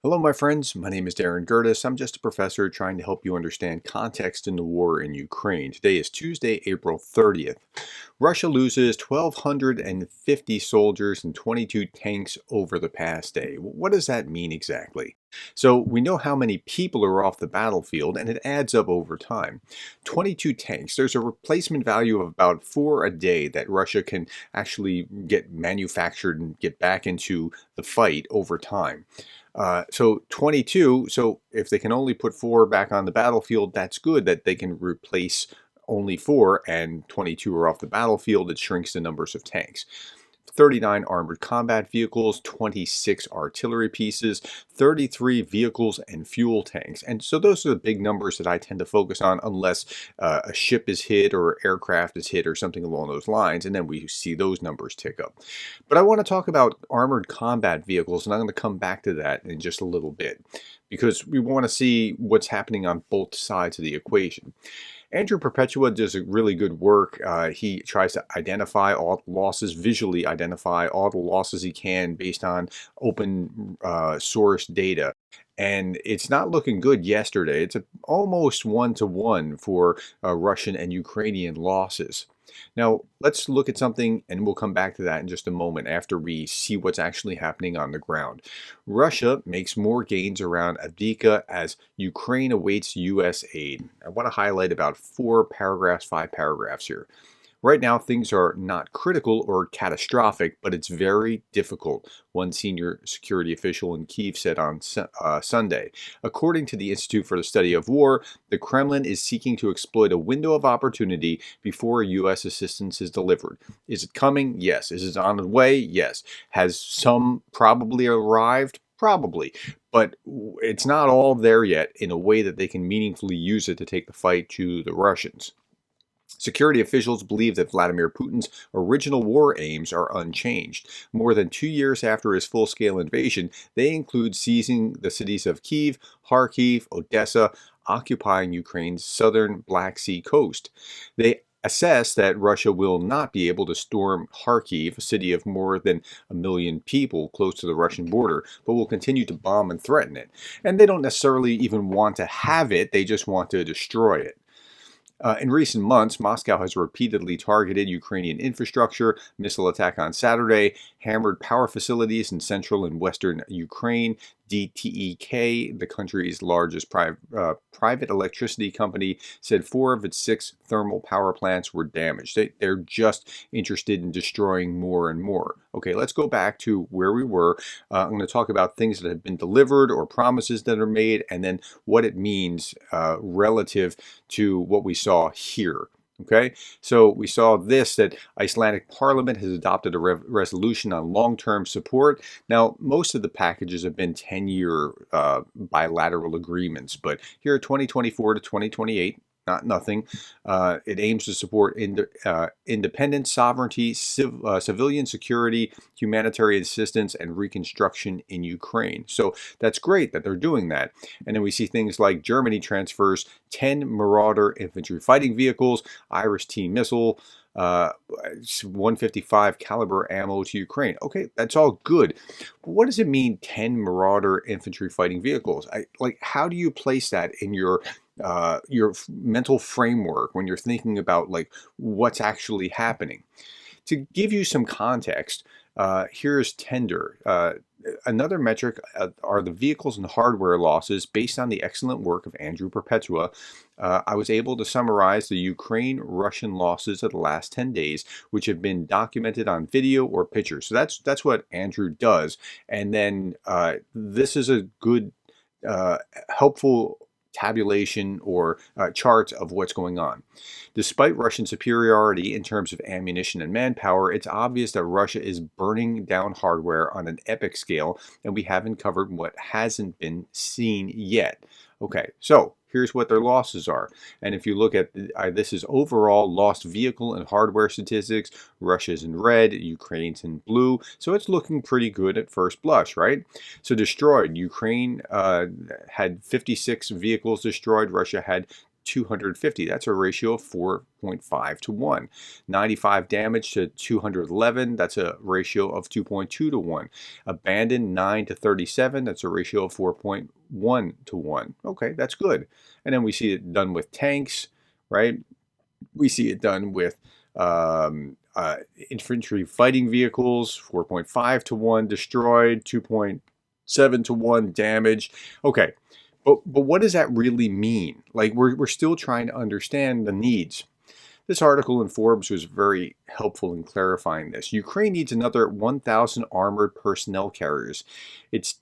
Hello, my friends. My name is Gerdes. I'm just a professor trying to help you understand context in the war in Ukraine. Today is Tuesday, April 30th. Russia loses 1,250 soldiers and 22 tanks over the past day. What does that mean exactly? So, we know how many people are off the battlefield, and it adds up over time. 22 tanks, there's a replacement value of about 4 a day that Russia can actually get manufactured and get back into the fight over time. So 22, so if they can only put 4 back on the battlefield, that's good that they can replace only 4 and 22 are off the battlefield. It shrinks the numbers of tanks. 39 armored combat vehicles, 26 artillery pieces, 33 vehicles and fuel tanks. And so those are the big numbers that I tend to focus on unless a ship is hit or aircraft is hit or something along those lines. And then we see those numbers tick up. But I want to talk about armored combat vehicles, and I'm going to come back to that in just a little bit because we want to see what's happening on both sides of the equation. Andrew Perpetua does a really good work. He tries to identify all the losses, visually identify all the losses he can based on open source data. And it's not looking good yesterday. It's almost one-to-one for Russian and Ukrainian losses. Now, let's look at something, and we'll come back to that in just a moment after we see what's actually happening on the ground. Russia makes more gains around Avdiivka as Ukraine awaits U.S. aid. I want to highlight about 5 paragraphs here. Right now, things are not critical or catastrophic, but it's very difficult, one senior security official in Kyiv said on Sunday. According to the Institute for the Study of War, the Kremlin is seeking to exploit a window of opportunity before U.S. assistance is delivered. Is it coming? Yes. Is it on the way? Yes. Has some probably arrived? Probably. But it's not all there yet in a way that they can meaningfully use it to take the fight to the Russians. Security officials believe that Vladimir Putin's original war aims are unchanged. More than 2 years after his full-scale invasion, they include seizing the cities of Kyiv, Kharkiv, Odesa, occupying Ukraine's southern Black Sea coast. They assess that Russia will not be able to storm Kharkiv, a city of more than 1 million people close to the Russian border, but will continue to bomb and threaten it. And they don't necessarily even want to have it, they just want to destroy it. In recent months, Moscow has repeatedly targeted Ukrainian infrastructure. Missile attack on Saturday hammered power facilities in central and western Ukraine. DTEK, the country's largest private electricity company, said 4 of its 6 thermal power plants were damaged. They're just interested in destroying more and more. Okay, let's go back to where we were. I'm going to talk about things that have been delivered or promises that are made, and then what it means relative to what we saw here. Okay, so we saw this, that Icelandic Parliament has adopted a resolution on long-term support. Now, most of the packages have been 10-year bilateral agreements, but here 2024 to 2028, not nothing. It aims to support independence, sovereignty, civilian security, humanitarian assistance, and reconstruction in Ukraine. So that's great that they're doing that. And then we see things like Germany transfers 10 Marauder infantry fighting vehicles, Iris-T missile, 155 caliber ammo to Ukraine. Okay, that's all good. But what does it mean, 10 Marauder infantry fighting vehicles? How do you place that in your mental framework when you're thinking about what's actually happening? To give you some context, here's tender. Another metric are the vehicles and hardware losses based on the excellent work of Andrew Perpetua. I was able to summarize the Ukraine-Russian losses of the last 10 days, which have been documented on video or pictures. So that's what Andrew does. And then this is a good, helpful tabulation or charts of what's going on. Despite Russian superiority in terms of ammunition and manpower, it's obvious that Russia is burning down hardware on an epic scale, and we haven't covered what hasn't been seen yet. Okay, so here's what their losses are. And if you look at this is overall lost vehicle and hardware statistics. Russia's in red, Ukraine's in blue. So it's looking pretty good at first blush, right? So destroyed. Ukraine had 56 vehicles destroyed. Russia had 250. That's a ratio of 4.5 to 1. 95 damage to 211. That's a ratio of 2.2 to 1. Abandoned 9 to 37. That's a ratio of 4.1 to 1. Okay, that's good. And then we see it done with tanks, right? We see it done with infantry fighting vehicles, 4.5 to 1 destroyed, 2.7 to 1 damaged. Okay, but what does that really mean? Like, we're still trying to understand the needs. This article in Forbes was very helpful in clarifying this. Ukraine needs another 1,000 armored personnel carriers. It's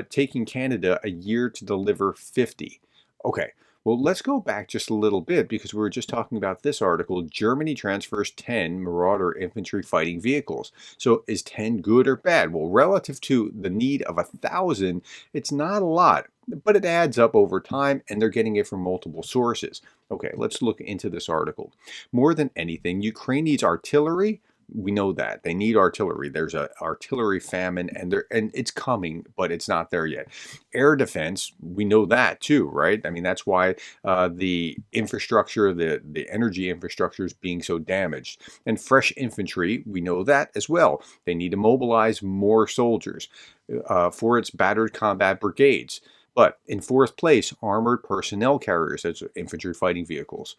taking Canada a year to deliver 50. Okay, well, let's go back just a little bit because we were just talking about this article. Germany transfers 10 Marauder infantry fighting vehicles. So is 10 good or bad? Well, relative to the need of 1,000, it's not a lot, but it adds up over time, and they're getting it from multiple sources. Okay, let's look into this article. More than anything, Ukraine needs artillery. We know that they need artillery. There's an artillery famine, and it's coming, but it's not there yet. Air defense, we know that too, right? I mean, that's why the infrastructure, the energy infrastructure is being so damaged. And fresh infantry, we know that as well. They need to mobilize more soldiers for its battered combat brigades. But in fourth place, armored personnel carriers, that's infantry fighting vehicles.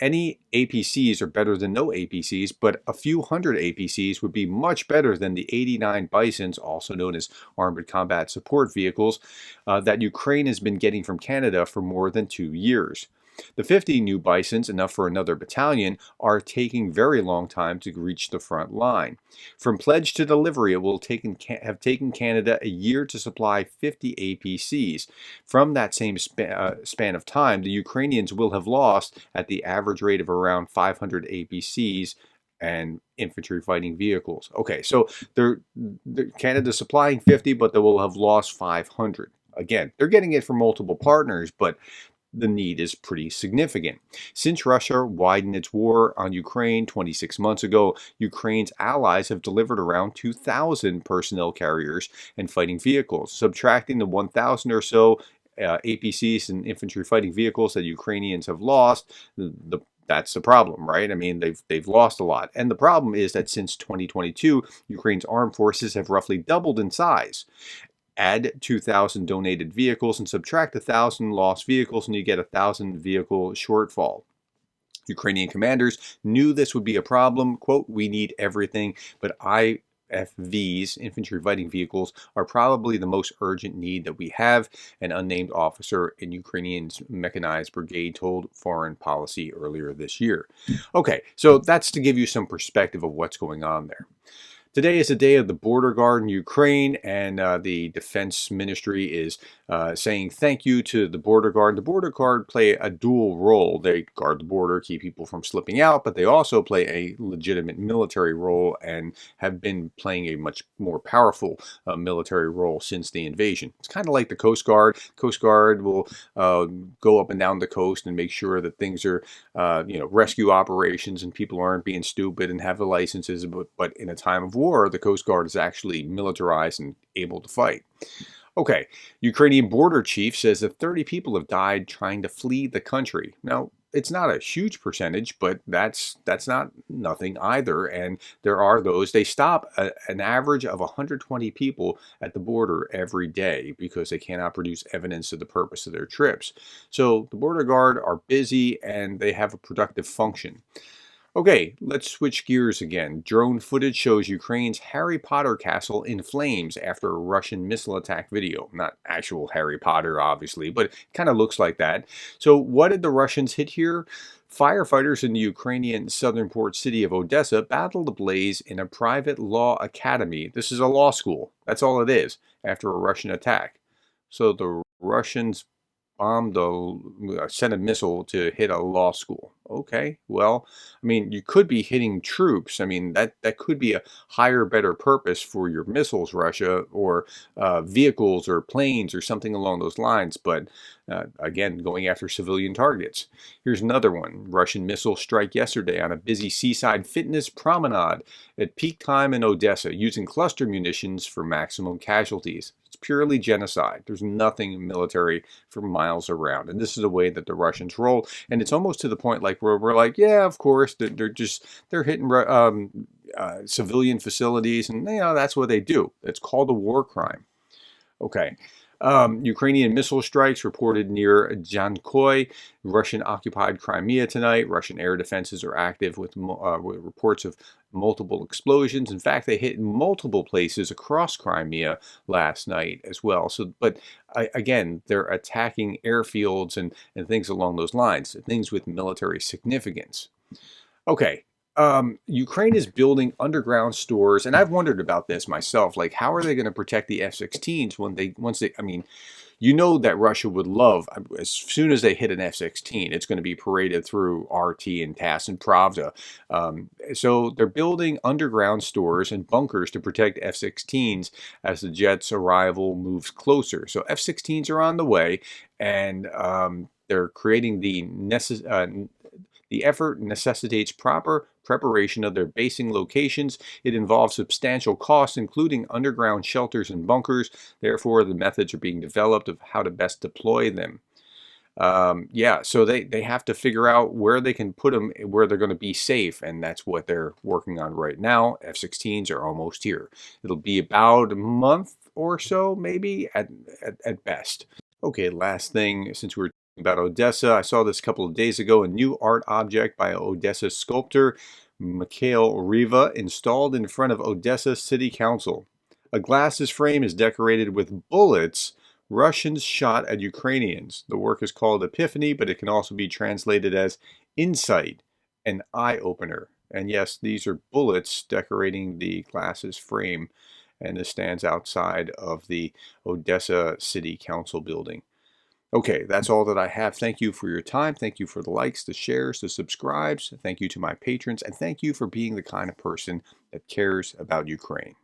Any APCs are better than no APCs, but a few hundred APCs would be much better than the 89 Bisons, also known as armored combat support vehicles, that Ukraine has been getting from Canada for more than 2 years. The 50 new Bisons, enough for another battalion, are taking very long time to reach the front line. From pledge to delivery, it will have taken Canada a year to supply 50 APCs. From that same span of time, the Ukrainians will have lost, at the average rate of around 500 APCs and infantry fighting vehicles. Okay, so Canada's supplying 50, but they will have lost 500. Again, they're getting it from multiple partners, but the need is pretty significant. Since Russia widened its war on Ukraine 26 months ago, Ukraine's allies have delivered around 2,000 personnel carriers and fighting vehicles. Subtracting the 1,000 or so APCs and infantry fighting vehicles that Ukrainians have lost, that's the problem, right? I mean, they've lost a lot. And the problem is that since 2022, Ukraine's armed forces have roughly doubled in size. Add 2,000 donated vehicles and subtract 1,000 lost vehicles, and you get a 1,000 vehicle shortfall. Ukrainian commanders knew this would be a problem. Quote, "We need everything, but IFVs, infantry fighting vehicles, are probably the most urgent need that we have," an unnamed officer in Ukrainian's mechanized brigade told Foreign Policy earlier this year. Okay, so that's to give you some perspective of what's going on there. Today is the day of the Border Guard in Ukraine, and the Defense Ministry is saying thank you to the Border Guard. The Border Guard play a dual role. They guard the border, keep people from slipping out, but they also play a legitimate military role and have been playing a much more powerful military role since the invasion. It's kind of like the Coast Guard. Coast Guard will go up and down the coast and make sure that things are, rescue operations and people aren't being stupid and have the licenses, but in a time of war, the Coast Guard is actually militarized and able to fight. Okay, Ukrainian border chief says that 30 people have died trying to flee the country. Now, it's not a huge percentage, but that's not nothing either. And there are those, they stop an average of 120 people at the border every day because they cannot produce evidence of the purpose of their trips. So the Border Guard are busy and they have a productive function. Okay, let's switch gears again. Drone footage shows Ukraine's Harry Potter castle in flames after a Russian missile attack video. Not actual Harry Potter, obviously, but it kind of looks like that. So what did the Russians hit here? Firefighters in the Ukrainian southern port city of Odesa battled a blaze in a private law academy. This is a law school. That's all it is, after a Russian attack. So the Russians sent a missile to hit a law school. Okay. Well, I mean, you could be hitting troops. I mean, that could be a higher, better purpose for your missiles, Russia, or vehicles or planes or something along those lines. But again, going after civilian targets. Here's another one. Russian missile strike yesterday on a busy seaside fitness promenade at peak time in Odessa, using cluster munitions for maximum casualties. It's purely genocide. There's nothing military for miles around. And this is the way that the Russians roll. And it's almost to the point like where we're like, yeah, of course, they're hitting civilian facilities, and that's what they do. It's called a war crime. Okay. Ukrainian missile strikes reported near Jankoy, Russian-occupied Crimea tonight. Russian air defenses are active with reports of multiple explosions. In fact, they hit multiple places across Crimea last night as well. So, but again, they're attacking airfields and things along those lines, things with military significance. Okay. Ukraine is building underground stores, and I've wondered about this myself. Like, how are they going to protect the F-16s once they? I mean, that Russia would love, as soon as they hit an F-16, it's going to be paraded through RT and TASS and Pravda. So they're building underground stores and bunkers to protect F-16s as the jet's arrival moves closer. So F-16s are on the way, and they're creating the effort necessitates proper preparation of their basing locations. It involves substantial costs, including underground shelters and bunkers. Therefore, the methods are being developed of how to best deploy them. So they have to figure out where they can put them, where they're going to be safe, and that's what they're working on right now. F-16s are almost here. It'll be about a month or so, maybe, at best. Okay, last thing, since we're about Odessa. I saw this a couple of days ago, a new art object by Odessa sculptor Mikhail Riva installed in front of Odessa City Council. A glass frame is decorated with bullets Russians shot at Ukrainians. The work is called Epiphany, but it can also be translated as insight, an eye-opener. And yes, these are bullets decorating the glass's frame, and this stands outside of the Odessa City Council building. Okay, that's all that I have. Thank you for your time. Thank you for the likes, the shares, the subscribes. Thank you to my patrons, and thank you for being the kind of person that cares about Ukraine.